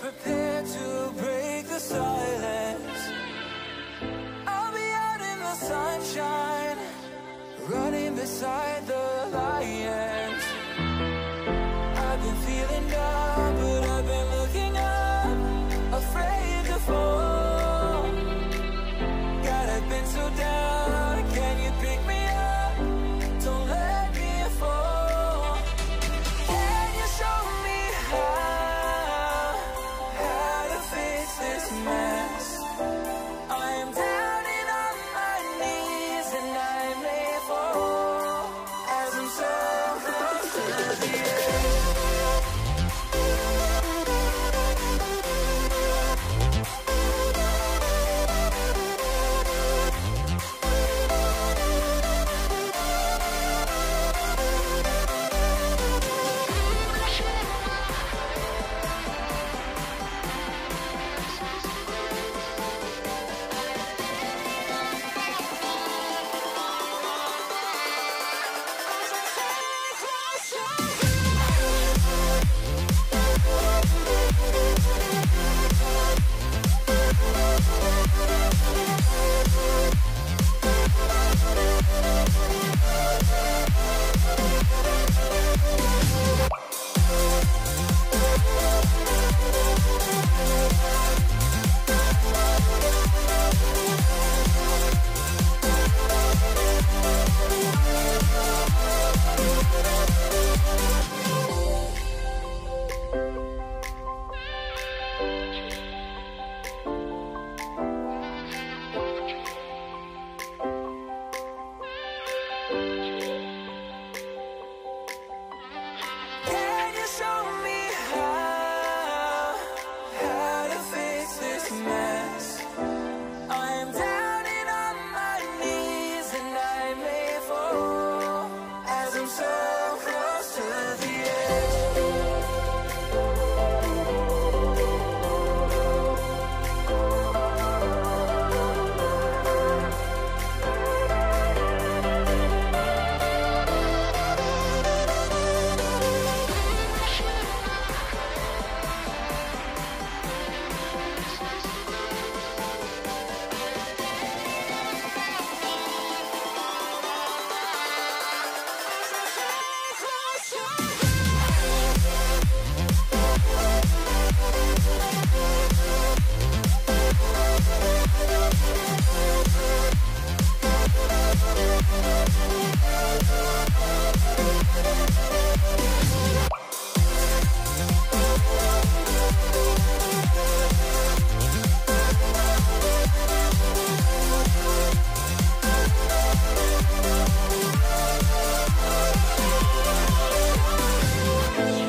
prepared to break the silence, I'll be out in the sunshine, running beside the lions. I've been feeling down, but I've been looking up, afraid to fall. God, I've been so down, can you pick me up? Don't let me fall. Can you show me how to fix this mess? I am down and on my knees, and I may fall as I'm so close to the edge. Can you show me how to fix this mess? I am down and on my knees, and I may fall as I'm so close to the edge.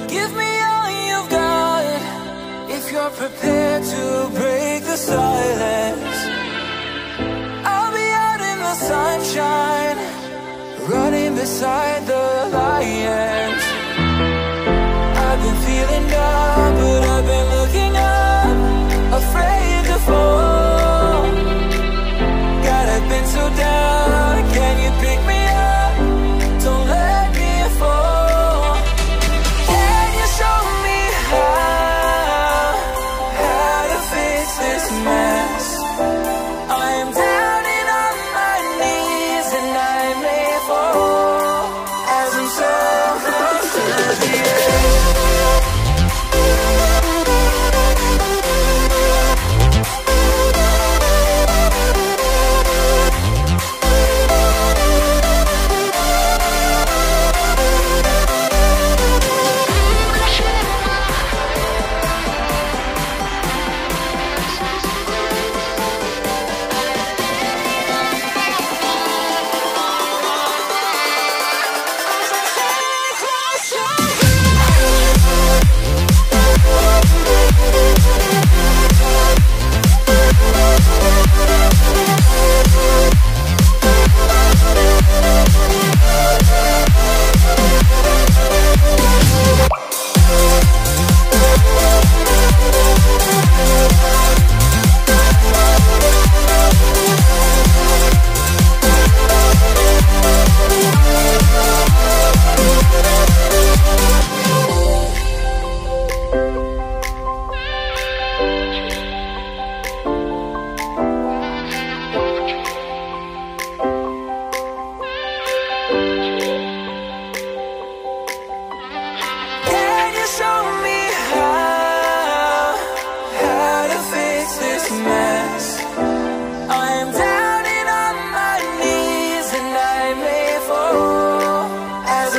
Give me all you've got if you're prepared to break the silence. I'll be out in the sunshine, running beside the lions. I've been feeling down, but I've been looking up, afraid to fall. God, I've been so down, can you pick me up? Don't let me fall. Can you show me how to fix this mess? I am down and on my knees, and I may fall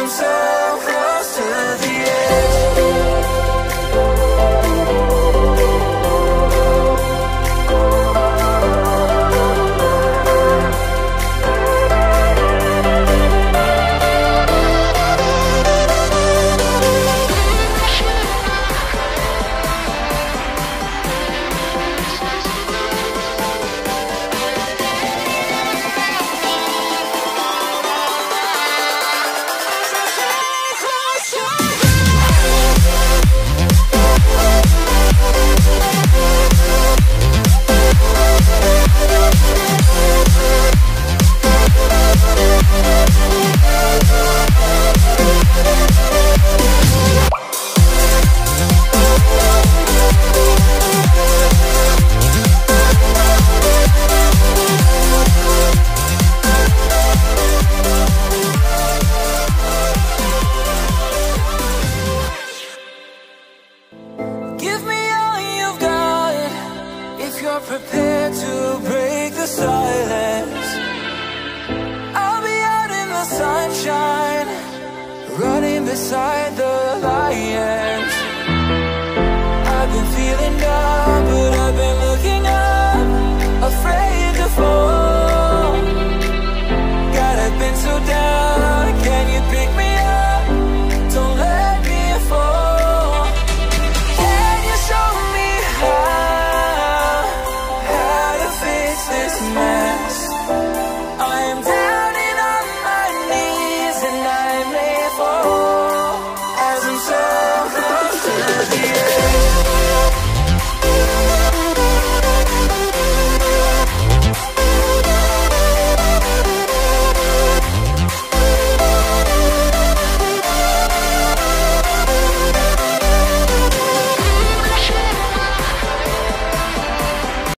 so close to the edge. Prepared to break the silence. I'll be out in the sunshine, running beside the